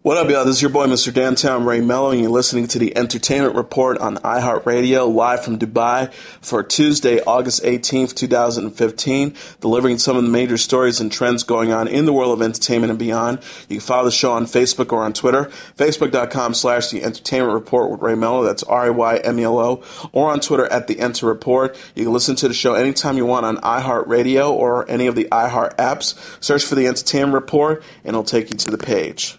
What up, y'all? This is your boy, Mr. Downtown Ray Melo, and you're listening to the Entertainment Report on iHeartRadio, live from Dubai for Tuesday, August 18th, 2015, delivering some of the major stories and trends going on in the world of entertainment and beyond. You can follow the show on Facebook or on Twitter, facebook.com/The Entertainment Report with Ray Melo, that's RAYMELO, or on Twitter at The Enter Report. You can listen to the show anytime you want on iHeartRadio or any of the iHeart apps. Search for The Entertainment Report, and it'll take you to the page.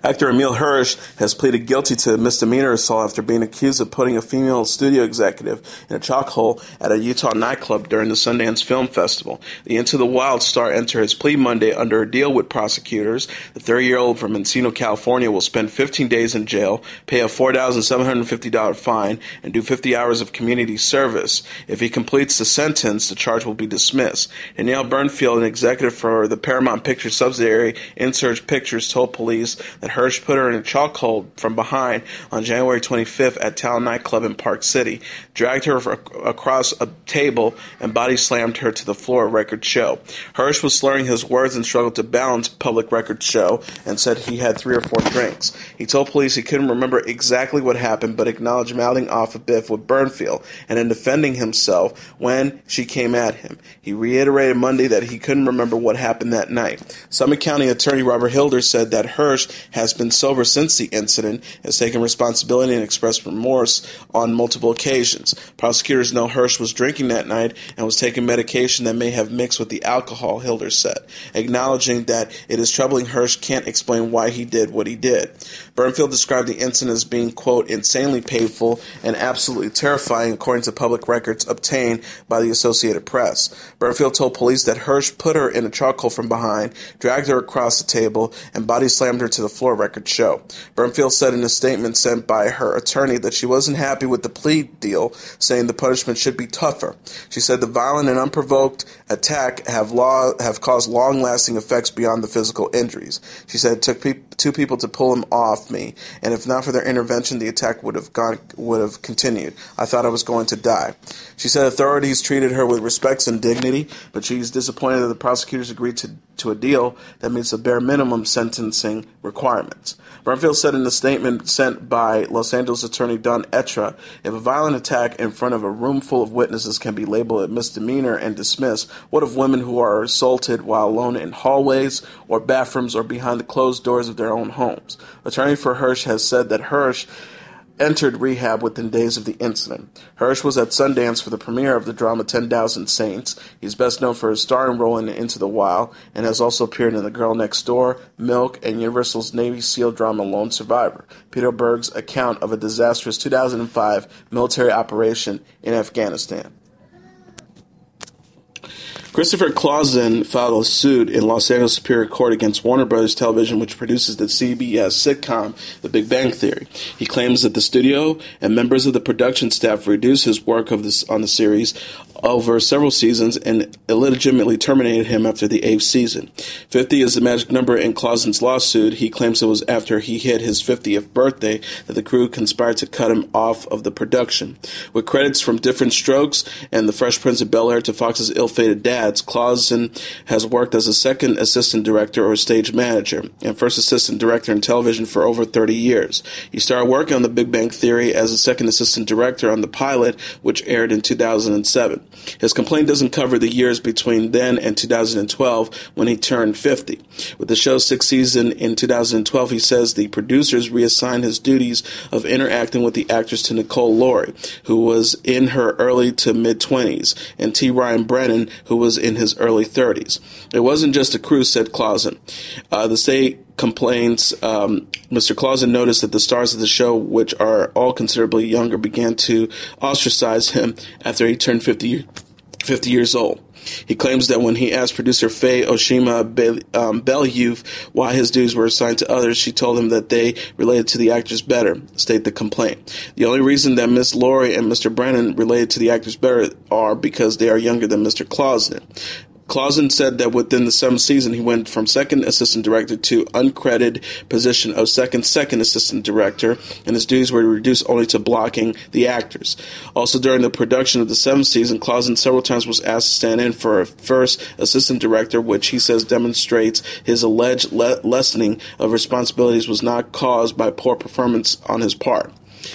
Actor Emile Hirsch has pleaded guilty to misdemeanor assault after being accused of putting a female studio executive in a chokehold at a Utah nightclub during the Sundance Film Festival. The Into the Wild star entered his plea Monday under a deal with prosecutors. The 30-year-old from Encino, California will spend 15 days in jail, pay a $4,750 fine, and do 50 hours of community service. If he completes the sentence, the charge will be dismissed. Danielle Bernfield, an executive for the Paramount Pictures subsidiary Insurge Pictures, told police that Hirsch put her in a chokehold from behind on January 25th at Town nightclub in Park City, dragged her across a table, and body slammed her to the floor, records show. Hirsch was slurring his words and struggled to balance, public records show, and said he had 3 or 4 drinks. He told police he couldn't remember exactly what happened, but acknowledged mouthing off a biff with Bernfield and in defending himself when she came at him. He reiterated Monday that he couldn't remember what happened that night. Summit County Attorney Robert Hilder said that Hirsch has been sober since the incident, has taken responsibility and expressed remorse on multiple occasions. Prosecutors know Hirsch was drinking that night and was taking medication that may have mixed with the alcohol, Hilder said, acknowledging that it is troubling Hirsch can't explain why he did what he did. Bernfield described the incident as being, quote, insanely painful and absolutely terrifying, according to public records obtained by the Associated Press. Bernfield told police that Hirsch put her in a chokehold from behind, dragged her across the table, and body slammed her to the floor, records show. Bernfield said in a statement sent by her attorney that she wasn't happy with the plea deal, saying the punishment should be tougher. She said the violent and unprovoked attack have caused long-lasting effects beyond the physical injuries. She said it took 2 people to pull him off me, and if not for their intervention, the attack would have continued. I thought I was going to die. She said authorities treated her with respect and dignity, but she's disappointed that the prosecutors agreed to a deal that meets the bare minimum sentencing requirements. Bernfield said in a statement sent by Los Angeles attorney Don Etra, if a violent attack in front of a room full of witnesses can be labeled a misdemeanor and dismissed, what of women who are assaulted while alone in hallways or bathrooms or behind the closed doors of their own homes? Attorney for Hirsch has said that Hirsch entered rehab within days of the incident. Hirsch was at Sundance for the premiere of the drama 10,000 Saints. He's best known for his starring role in Into the Wild and has also appeared in The Girl Next Door, Milk, and Universal's Navy SEAL drama Lone Survivor, Peter Berg's account of a disastrous 2005 military operation in Afghanistan. Christopher Clausen filed a suit in Los Angeles Superior Court against Warner Brothers Television, which produces the CBS sitcom The Big Bang Theory. He claims that the studio and members of the production staff reduced his work on the series over several seasons and illegitimately terminated him after the 8th season. 50 is the magic number in Clausen's lawsuit. He claims it was after he hit his 50th birthday that the crew conspired to cut him off of the production. With credits from Different Strokes and The Fresh Prince of Bel-Air to Fox's Ill-Fated Dads, Clausen has worked as a second assistant director or stage manager and first assistant director in television for over 30 years. He started working on The Big Bang Theory as a second assistant director on the pilot, which aired in 2007. His complaint doesn't cover the years between then and 2012 when he turned 50. With the show's 6th season in 2012, he says the producers reassigned his duties of interacting with the actress to Nicole Laurie, who was in her early to mid-20s, and T. Ryan Brennan, who was in his early 30s. It wasn't just a crew, said Clausen. The state complains Mr. Clausen noticed that the stars of the show, which are all considerably younger, began to ostracize him after he turned 50 years old. He claims that when he asked producer Faye Oshima Bellevuve why his duties were assigned to others, she told him that they related to the actors better, state the complaint. The only reason that Miss Laurie and Mr. Brennan related to the actors better are because they are younger than Mr. Clausen. Clausen said that within the 7th season, he went from second assistant director to uncredited position of second assistant director, and his duties were reduced only to blocking the actors. Also, during the production of the 7th season, Clausen several times was asked to stand in for a first assistant director, which he says demonstrates his alleged lessening of responsibilities was not caused by poor performance on his part.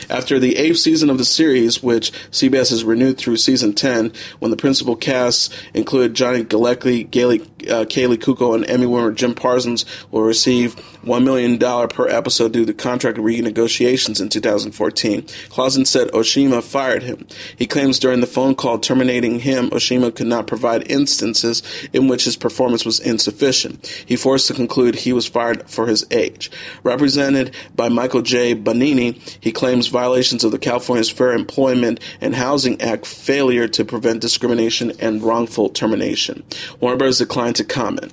After the 8th season of the series, which CBS has renewed through season 10, when the principal cast included Johnny Galecki, Kaylee Kuko, and Emmy winner Jim Parsons, will receive $1 million per episode due to contract renegotiations in 2014. Clausen said Oshima fired him. He claims during the phone call terminating him, Oshima could not provide instances in which his performance was insufficient. He forced to conclude he was fired for his age. Represented by Michael J. Bonini, he claims violations of the California's Fair Employment and Housing Act, failure to prevent discrimination, and wrongful termination. Warner Bros. Declined to comment.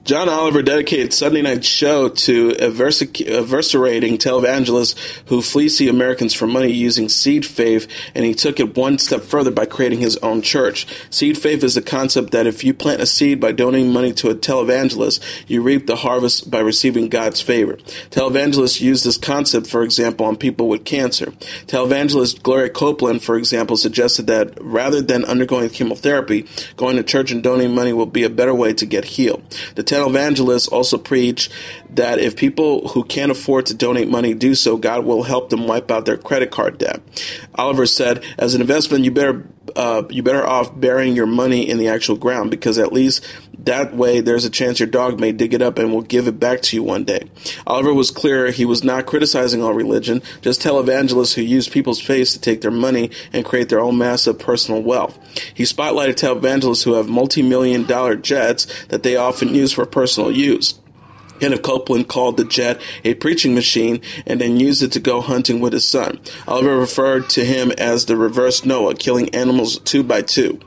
John Oliver dedicated Sunday night's show to eviscerating televangelists who fleece Americans for money using seed faith, and he took it one step further by creating his own church. Seed faith is the concept that if you plant a seed by donating money to a televangelist, you reap the harvest by receiving God's favor. Televangelists use this concept, for example, on people with cancer. Televangelist Gloria Copeland, for example, suggested that rather than undergoing chemotherapy, going to church and donating money will be a better way to get healed. The televangelists also preach that if people who can't afford to donate money do so, God will help them wipe out their credit card debt. Oliver said, as an investment, you better off burying your money in the actual ground, because at least that way there's a chance your dog may dig it up and will give it back to you one day. Oliver was clear he was not criticizing all religion, just televangelists who use people's faith to take their money and create their own massive personal wealth. He spotlighted televangelists who have multi-million-dollar jets that they often use for personal use. Kenneth Copeland called the jet a preaching machine and then used it to go hunting with his son. Oliver referred to him as the reverse Noah, killing animals 2 by 2.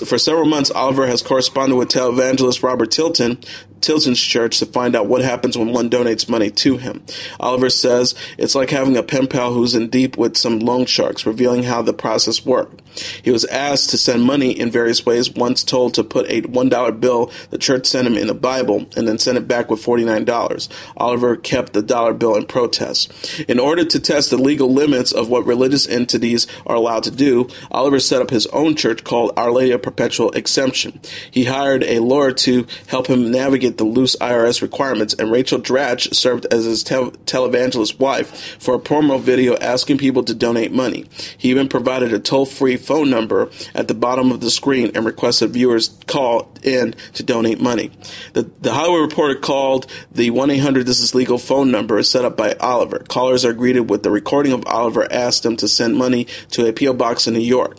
For several months, Oliver has corresponded with televangelist Robert Tilton's church to find out what happens when one donates money to him. Oliver says it's like having a pen pal who's in deep with some loan sharks, revealing how the process worked. He was asked to send money in various ways, once told to put a $1 bill the church sent him in the Bible and then sent it back with $49. Oliver kept the dollar bill in protest. In order to test the legal limits of what religious entities are allowed to do, Oliver set up his own church called Our Lady of Perpetual Exemption. He hired a lawyer to help him navigate the loose IRS requirements, and Rachel Dratch served as his televangelist wife for a promo video asking people to donate money. He even provided a toll-free phone number at the bottom of the screen and requested viewers call in to donate money. The Hollywood Reporter called the 1-800-THIS-IS-LEGAL phone number set up by Oliver. Callers are greeted with the recording of Oliver asked them to send money to a P.O. box in New York.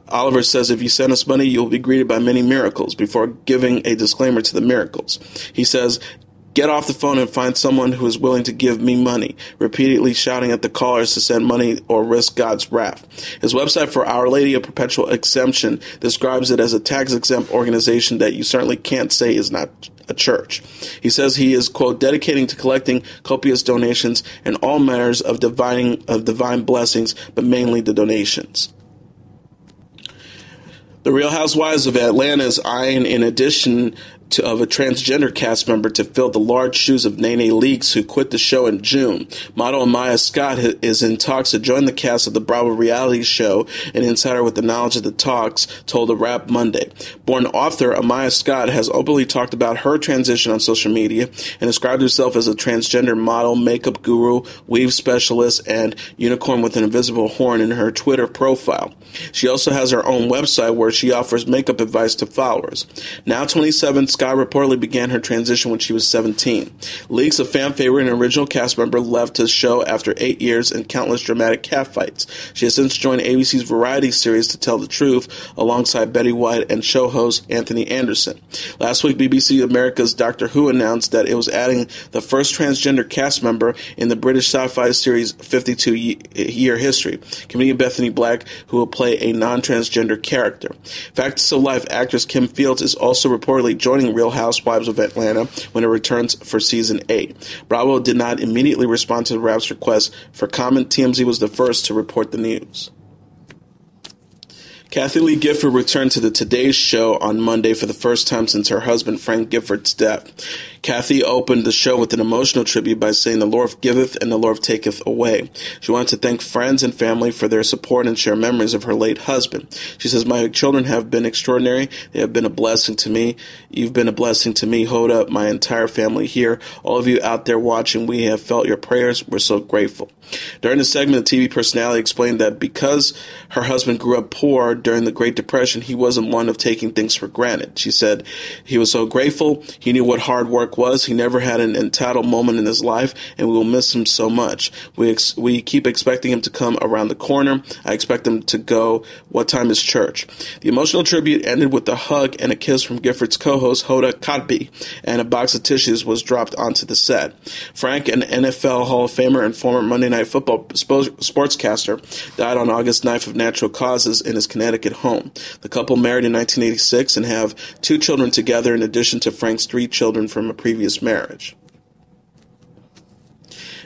Oliver says, if you send us money, you'll be greeted by many miracles, before giving a disclaimer to the miracles. He says, get off the phone and find someone who is willing to give me money, repeatedly shouting at the callers to send money or risk God's wrath. His website for Our Lady of Perpetual Exemption describes it as a tax-exempt organization that you certainly can't say is not a church. He says he is, quote, dedicating to collecting copious donations and all matters of divine blessings, but mainly the donations. The Real Housewives of Atlanta is eyeing an addition of a transgender cast member to fill the large shoes of Nene Leakes, who quit the show in June. Model Amaya Scott is in talks to join the cast of the Bravo reality show. An insider with the knowledge of the talks told the Wrap Monday. Born author Amaya Scott has openly talked about her transition on social media and described herself as a transgender model, makeup guru, weave specialist, and unicorn with an invisible horn in her Twitter profile. She also has her own website where she offers makeup advice to followers. Now 27, Scott reportedly began her transition when she was 17. Leakes, a fan favorite and original cast member, left the show after 8 years and countless dramatic catfights. She has since joined ABC's variety series To Tell the Truth alongside Betty White and show host Anthony Anderson. Last week, BBC America's Doctor Who announced that it was adding the first transgender cast member in the British sci-fi series 52-Year History, comedian Bethany Black, who will play a non-transgender character. Facts of Life actress Kim Fields is also reportedly joining Real Housewives of Atlanta when it returns for Season 8. Bravo did not immediately respond to the Rap's request for comment. TMZ was the first to report the news. Kathy Lee Gifford returned to the Today Show on Monday for the first time since her husband Frank Gifford's death. Kathy opened the show with an emotional tribute by saying, "The Lord giveth and the Lord taketh away." She wanted to thank friends and family for their support and share memories of her late husband. She says, "My children have been extraordinary. They have been a blessing to me. You've been a blessing to me. Hold up, my entire family here. All of you out there watching, we have felt your prayers. We're so grateful." During the segment, the TV personality explained that because her husband grew up poor during the Great Depression, he wasn't one of taking things for granted. She said, "He was so grateful. He knew what hard work was. He never had an entitled moment in his life, and we will miss him so much. We keep expecting him to come around the corner. I expect him to go, 'What time is church?'" The emotional tribute ended with a hug and a kiss from Gifford's co-host Hoda Kotb, and a box of tissues was dropped onto the set. Frank, an NFL Hall of Famer and former Monday Night Football sportscaster, died on August 9th of natural causes in his Connecticut home. The couple married in 1986 and have 2 children together in addition to Frank's 3 children from a previous marriage.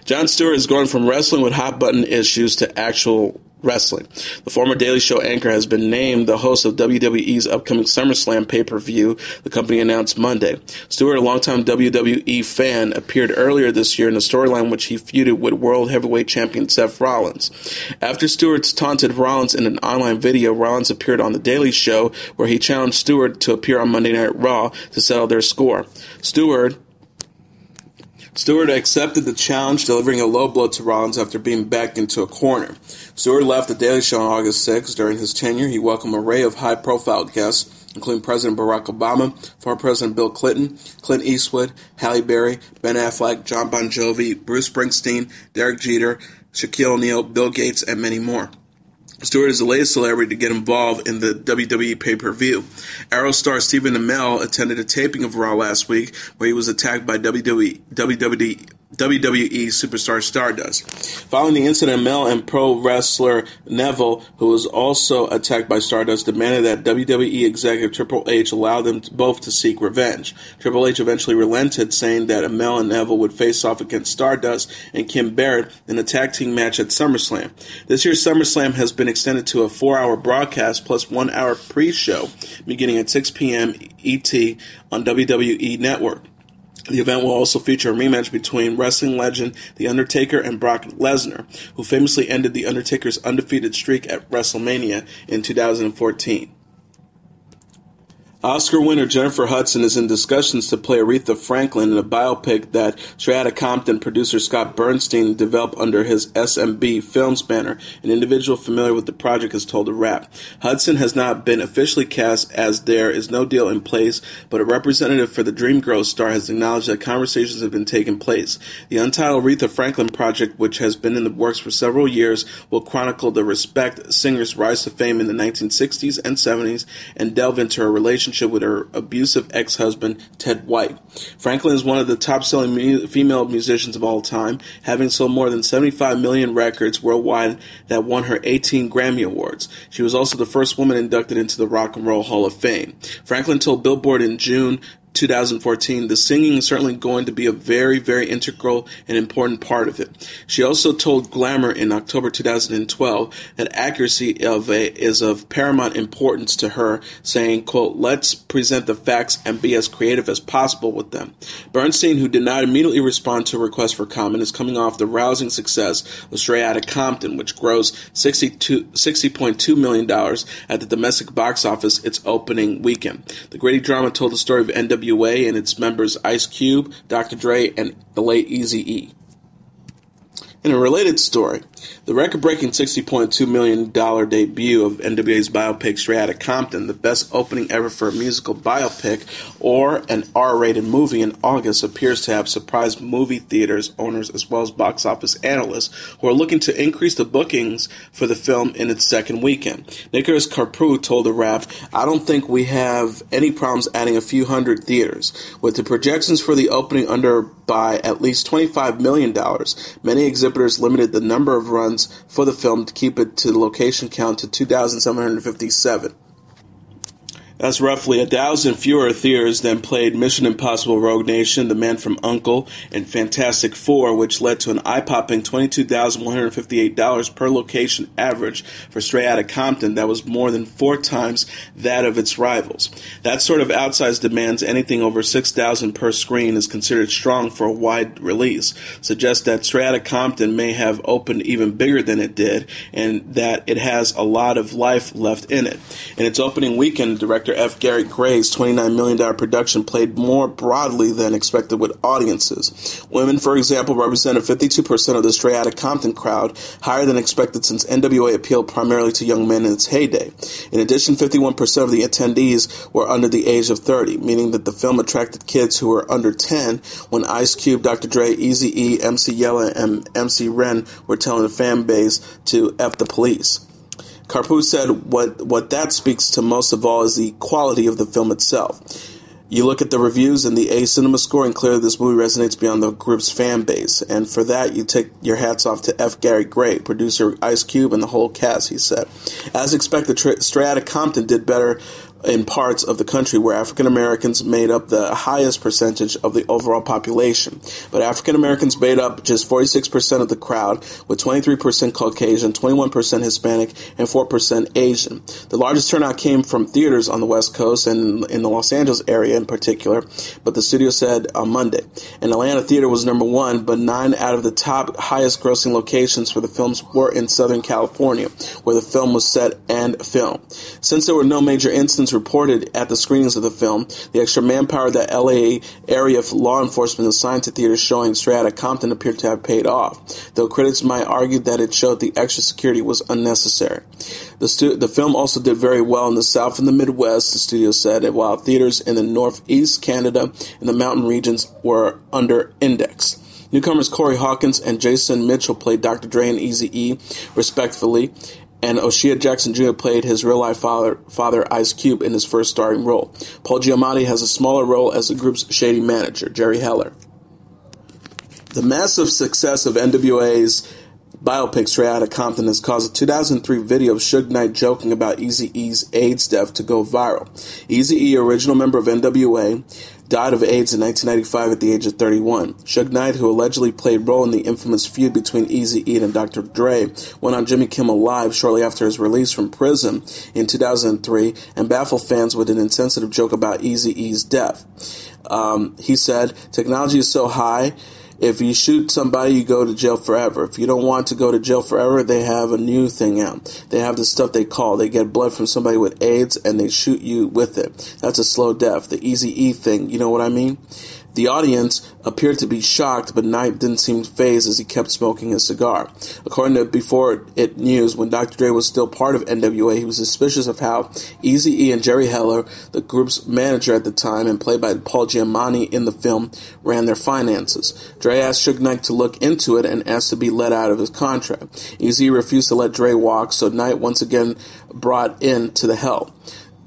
Jon Stewart is going from wrestling with hot-button issues to actual wrestling. The former Daily Show anchor has been named the host of WWE's upcoming SummerSlam pay-per-view, the company announced Monday. Stewart, a longtime WWE fan, appeared earlier this year in a storyline in which he feuded with World Heavyweight Champion Seth Rollins. After Stewart's taunted Rollins in an online video, Rollins appeared on The Daily Show, where he challenged Stewart to appear on Monday Night Raw to settle their score. Stewart accepted the challenge, delivering a low blow to Rollins after being backed into a corner. Stewart left The Daily Show on August 6. During his tenure, he welcomed an array of high-profile guests, including President Barack Obama, former President Bill Clinton, Clint Eastwood, Halle Berry, Ben Affleck, John Bon Jovi, Bruce Springsteen, Derek Jeter, Shaquille O'Neal, Bill Gates, and many more. Stewart is the latest celebrity to get involved in the WWE pay-per-view. Arrow star Stephen Amell attended a taping of Raw last week where he was attacked by WWE superstar Stardust. Following the incident, Melo and pro wrestler Neville, who was also attacked by Stardust, demanded that WWE executive Triple H allow them both to seek revenge. Triple H eventually relented, saying that Melo and Neville would face off against Stardust and Kim Barrett in a tag team match at SummerSlam. This year's SummerSlam has been extended to a 4-hour broadcast plus 1-hour pre-show, beginning at 6 p.m. ET on WWE Network. The event will also feature a rematch between wrestling legend The Undertaker and Brock Lesnar, who famously ended The Undertaker's undefeated streak at WrestleMania in 2014. Oscar winner Jennifer Hudson is in discussions to play Aretha Franklin in a biopic that Strata Compton producer Scott Bernstein developed under his SMB Films banner. An individual familiar with the project has told The Wrap. Hudson has not been officially cast as there is no deal in place, but a representative for the Dreamgirls star has acknowledged that conversations have been taking place. The untitled Aretha Franklin project, which has been in the works for several years, will chronicle the Respect singer's rise to fame in the 1960s and 70s and delve into her relationship with her abusive ex-husband, Ted White. Franklin is one of the top-selling female musicians of all time, having sold more than 75 million records worldwide that won her 18 Grammy Awards. She was also the first woman inducted into the Rock and Roll Hall of Fame. Franklin told Billboard in June 2014, "The singing is certainly going to be a very, very integral and important part of it." She also told Glamour in October 2012 that accuracy is of paramount importance to her, saying, quote, "Let's present the facts and be as creative as possible with them." Bernstein, who did not immediately respond to a request for comment, is coming off the rousing success of Straight Outta Compton, which grossed $60.2 million at the domestic box office its opening weekend. The gritty drama told the story of NWA and its members Ice Cube, Dr. Dre, and the late Eazy-E. In a related story, the record-breaking $60.2 million debut of NWA's biopic Straight Outta Compton, the best opening ever for a musical biopic or an R-rated movie in August, appears to have surprised movie theaters owners as well as box office analysts who are looking to increase the bookings for the film in its second weekend. Nicholas Carpru told The Wrap, "I don't think we have any problems adding a few hundred theaters. With the projections for the opening under by at least $25 million, many exhibitors limited the number of runs for the film to keep it to the location count to 2,757. That's roughly 1,000 fewer theaters than played Mission Impossible: Rogue Nation, The Man from U.N.C.L.E., and Fantastic Four, which led to an eye-popping $22,158 per location average for Straight Outta Compton that was more than 4 times that of its rivals. That sort of outsized demands anything over $6,000 per screen is considered strong for a wide release, suggests that Straight Outta Compton may have opened even bigger than it did, and that it has a lot of life left in it. In its opening weekend, director F. Gary Gray's $29 million production played more broadly than expected with audiences. Women, for example, represented 52% of the Straight Outta Compton crowd, higher than expected since NWA appealed primarily to young men in its heyday. In addition, 51% of the attendees were under the age of 30, meaning that the film attracted kids who were under 10 when Ice Cube, Dr. Dre, Eazy-E, MC Yella, and MC Ren were telling the fan base to F the police. Karpuz said what that speaks to most of all is the quality of the film itself. You look at the reviews and the A Cinema score, and clearly this movie resonates beyond the group's fan base. And for that, you take your hats off to F. Gary Gray, producer Ice Cube, and the whole cast, he said. As expected, Straight Outta Compton did better in parts of the country where African Americans made up the highest percentage of the overall population. But African Americans made up just 46% of the crowd, with 23% Caucasian, 21% Hispanic, and 4% Asian. The largest turnout came from theaters on the West Coast and in the Los Angeles area in particular, but the studio said on Monday. An Atlanta theater was number 1, but 9 out of the top highest grossing locations for the films were in Southern California, where the film was set and filmed. Since there were no major incidents reported at the screenings of the film, the extra manpower that LA area law enforcement assigned to theaters showing Straight Outta Compton appeared to have paid off, though critics might argue that it showed the extra security was unnecessary. The film also did very well in the South and the Midwest, the studio said, while theaters in the Northeast, Canada, and the mountain regions were under-indexed. Newcomers Corey Hawkins and Jason Mitchell played Dr. Dre and Eazy-E, respectively, and O'Shea Jackson Jr. played his real-life father, Ice Cube, in his first starring role. Paul Giamatti has a smaller role as the group's shady manager, Jerry Heller. The massive success of NWA's biopic Straight Outta Compton has caused a 2003 video of Suge Knight joking about Eazy-E's AIDS death to go viral. Eazy-E, original member of NWA, died of AIDS in 1995 at the age of 31. Suge Knight, who allegedly played a role in the infamous feud between Eazy-E and Dr. Dre, went on Jimmy Kimmel Live shortly after his release from prison in 2003 and baffled fans with an insensitive joke about Eazy-E's death. He said, "Technology is so high, if you shoot somebody, you go to jail forever. If you don't want to go to jail forever, they have a new thing out. They have the stuff they get blood from somebody with AIDS and they shoot you with it. That's a slow death. The Eazy-E thing, you know what I mean?" The audience appeared to be shocked, but Knight didn't seem fazed as he kept smoking his cigar. According to Before It News, when Dr. Dre was still part of NWA, he was suspicious of how Eazy-E and Jerry Heller, the group's manager at the time and played by Paul Giamatti in the film, ran their finances. Dre asked Suge Knight to look into it and asked to be let out of his contract. Eazy refused to let Dre walk, so Knight once again brought in to the help.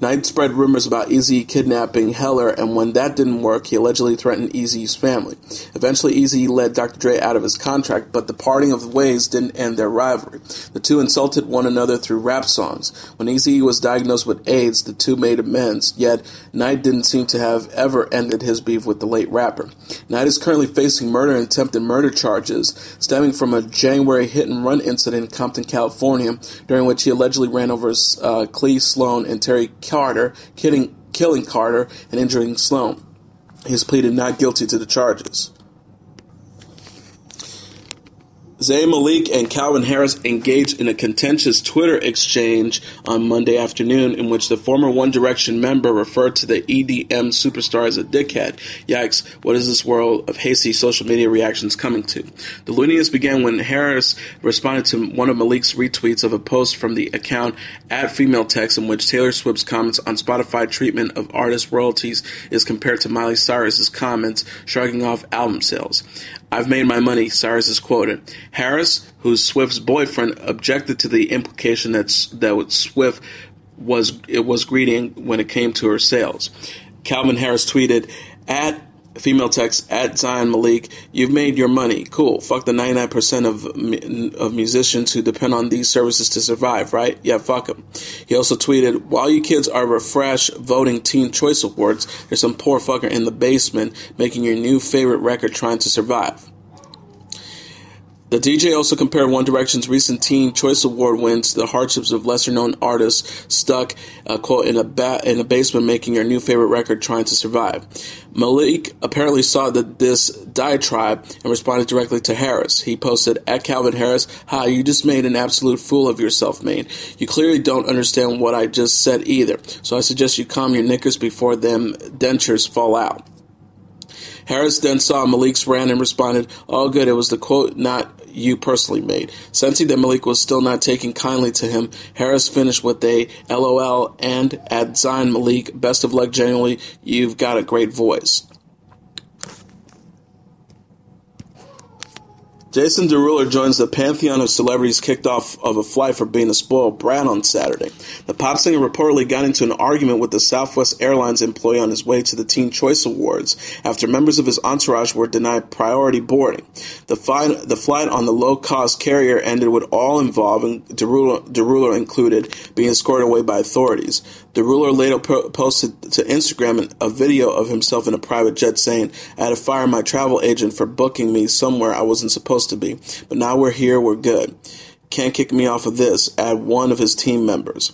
Knight spread rumors about Eazy kidnapping Heller, and when that didn't work, he allegedly threatened Eazy's family. Eventually, Eazy led Dr. Dre out of his contract, but the parting of ways didn't end their rivalry. The two insulted one another through rap songs. When Eazy was diagnosed with AIDS, the two made amends, yet Knight didn't seem to have ever ended his beef with the late rapper. Knight is currently facing murder and attempted murder charges stemming from a January hit-and-run incident in Compton, California, during which he allegedly ran over Clee Sloan and Terry Carter, killing Carter and injuring Sloan. He has pleaded not guilty to the charges. Zayn Malik and Calvin Harris engaged in a contentious Twitter exchange on Monday afternoon in which the former One Direction member referred to the EDM superstar as a dickhead. Yikes, what is this world of hasty social media reactions coming to? The looniness began when Harris responded to one of Malik's retweets of a post from the account @FemaleText in which Taylor Swift's comments on Spotify treatment of artist royalties is compared to Miley Cyrus's comments shrugging off album sales. "I've made my money," Cyrus is quoted. Harris, who's Swift's boyfriend, objected to the implication that Swift was greedy when it came to her sales. Calvin Harris tweeted, Female text, at Zion Malik, you've made your money. Cool. Fuck the 99% of musicians who depend on these services to survive, right? Yeah, fuck them. He also tweeted, while you kids are refresh voting Teen Choice Awards, there's some poor fucker in the basement making your new favorite record trying to survive. The DJ also compared One Direction's recent Teen Choice Award wins to the hardships of lesser-known artists stuck, quote, in a basement making your new favorite record trying to survive. Malik apparently saw this diatribe and responded directly to Harris. He posted, at Calvin Harris, hi, you just made an absolute fool of yourself, man. You clearly don't understand what I just said either, so I suggest you calm your knickers before them dentures fall out. Harris then saw Malik's rant and responded, all good, it was the quote not you personally made. Sensing that Malik was still not taking kindly to him, Harris finished with a LOL and at Zion Malik, best of luck genuinely, you've got a great voice. Jason Derulo joins the pantheon of celebrities kicked off of a flight for being a spoiled brat on Saturday. The pop singer reportedly got into an argument with the Southwest Airlines employee on his way to the Teen Choice Awards after members of his entourage were denied priority boarding. The flight on the low-cost carrier ended with all involved, Derulo included, being escorted away by authorities. Derulo later posted to Instagram a video of himself in a private jet saying, I had to fire my travel agent for booking me somewhere I wasn't supposed to be, but now we're here, we're good. Can't kick me off of this, add one of his team members.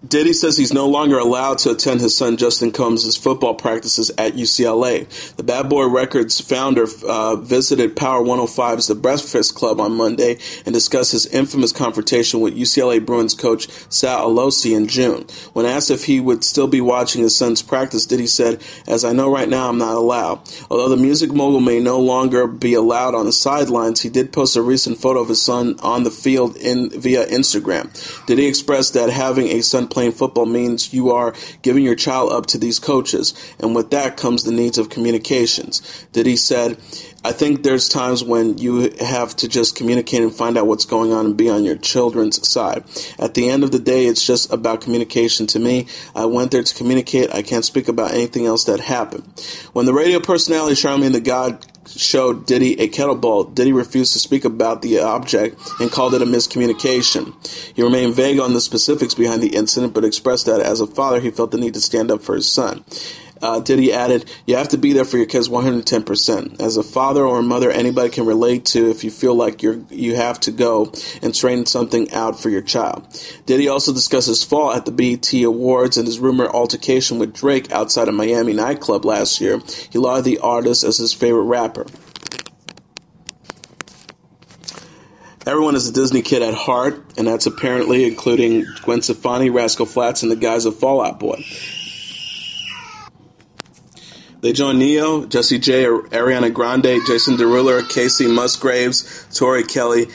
Diddy says he's no longer allowed to attend his son Justin Combs' football practices at UCLA. The Bad Boy Records founder visited Power 105's The Breakfast Club on Monday and discussed his infamous confrontation with UCLA Bruins coach Sal Alosi in June. When asked if he would still be watching his son's practice, Diddy said, as I know right now, I'm not allowed. Although the music mogul may no longer be allowed on the sidelines, he did post a recent photo of his son on the field via Instagram. Diddy expressed that having a son playing football means you are giving your child up to these coaches, and with that comes the needs of communications. Diddy said, I think there's times when you have to just communicate and find out what's going on and be on your children's side. At the end of the day, it's just about communication to me. I went there to communicate. I can't speak about anything else that happened. When the radio personality Charlamagne the God showed Diddy a kettlebell, Diddy refused to speak about the object and called it a miscommunication. He remained vague on the specifics behind the incident, but expressed that as a father, he felt the need to stand up for his son. Diddy added, you have to be there for your kids 110%. As a father or a mother, anybody can relate to if you feel like you have to go and train something out for your child. Diddy also discussed his fall at the BET Awards and his rumored altercation with Drake outside a Miami nightclub last year. He lauded the artist as his favorite rapper. Everyone is a Disney kid at heart, and that's apparently including Gwen Stefani, Rascal Flatts, and the guys of Fall Out Boy. They joined Neo, Jessie J, Ariana Grande, Jason Derulo, Casey Musgraves, Tori Kelly,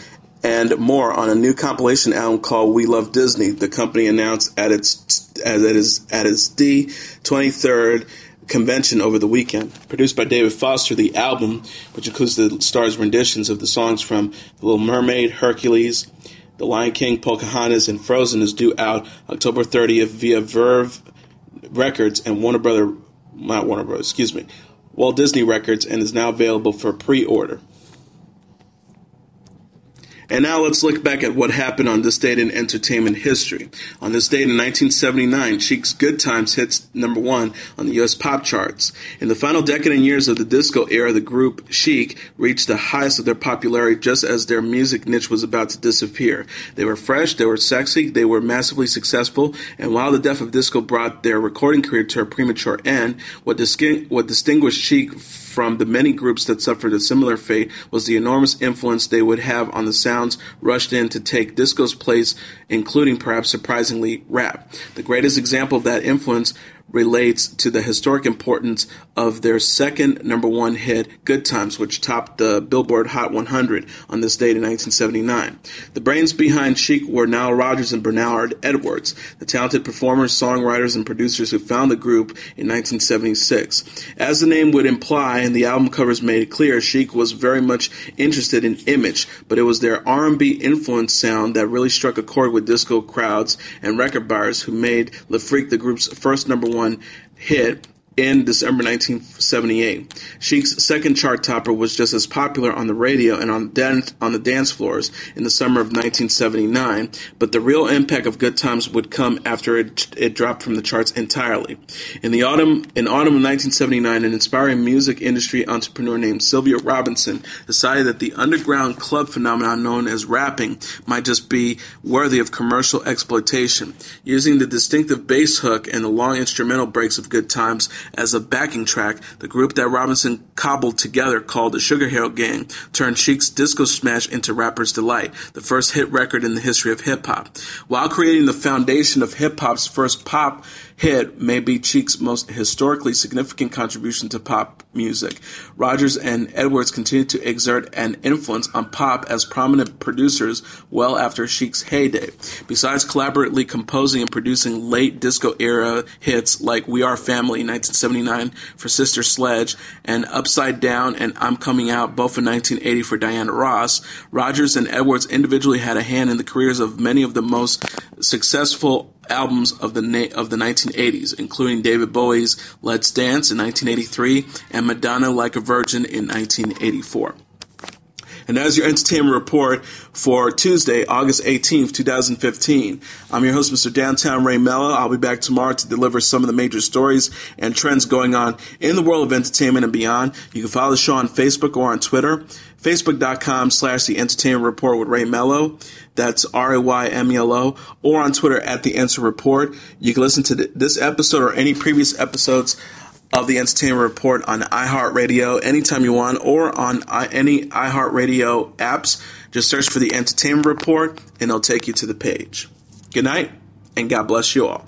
and more on a new compilation album called We Love Disney. The company announced at its D23rd convention over the weekend. Produced by David Foster, the album, which includes the stars' renditions of the songs from The Little Mermaid, Hercules, The Lion King, Pocahontas, and Frozen, is due out October 30th via Verve Records and Walt Disney Records, and is now available for pre-order. And now let's look back at what happened on this date in entertainment history. On this date in 1979, Chic's Good Times hits number 1 on the U.S. pop charts. In the final decade and years of the disco era, the group Chic reached the highest of their popularity just as their music niche was about to disappear. They were fresh, they were sexy, they were massively successful, and while the death of disco brought their recording career to a premature end, what distinguished Chic from the many groups that suffered a similar fate was the enormous influence they would have on the sounds rushed in to take disco's place, including, perhaps surprisingly, rap. The greatest example of that influence relates to the historic importance of their second number 1 hit, Good Times, which topped the Billboard Hot 100 on this date in 1979. The brains behind Chic were Nile Rodgers and Bernard Edwards, the talented performers, songwriters, and producers who found the group in 1976. As the name would imply, and the album covers made it clear, Chic was very much interested in image, but it was their R&B influenced sound that really struck a chord with disco crowds and record buyers who made Le Freak the group's first number 1 hit, in December 1978. Chic's second chart topper was just as popular on the radio and on the dance floors in the summer of 1979, but the real impact of Good Times would come after it dropped from the charts entirely. In autumn of 1979, an inspiring music industry entrepreneur named Sylvia Robinson decided that the underground club phenomenon known as rapping might just be worthy of commercial exploitation. Using the distinctive bass hook and the long instrumental breaks of Good Times as a backing track, the group that Robinson cobbled together, called the Sugar Hill Gang, turned Chic's disco smash into Rapper's Delight, the first hit record in the history of hip-hop. While creating the foundation of hip-hop's first pop hit may be Chic's most historically significant contribution to pop music, Rodgers and Edwards continued to exert an influence on pop as prominent producers well after Chic's heyday. Besides collaboratively composing and producing late disco-era hits like We Are Family in 1979 for Sister Sledge and Upside Down and I'm Coming Out, both in 1980 for Diana Ross, Rodgers and Edwards individually had a hand in the careers of many of the most successful albums of the 1980s, including David Bowie's Let's Dance in 1983 and Madonna Like a Virgin in 1984. And that is your entertainment report for Tuesday, August 18th, 2015. I'm your host, Mr. Downtown Ray Melo. I'll be back tomorrow to deliver some of the major stories and trends going on in the world of entertainment and beyond. You can follow the show on Facebook or on Twitter. Facebook.com/The Entertainment Report with Ray Melo. That's RAYMELO. Or on Twitter @The Enter Report. You can listen to this episode or any previous episodes of the Entertainment Report on iHeartRadio anytime you want, or on any iHeartRadio apps. Just search for the Entertainment Report and it'll take you to the page. Good night, and God bless you all.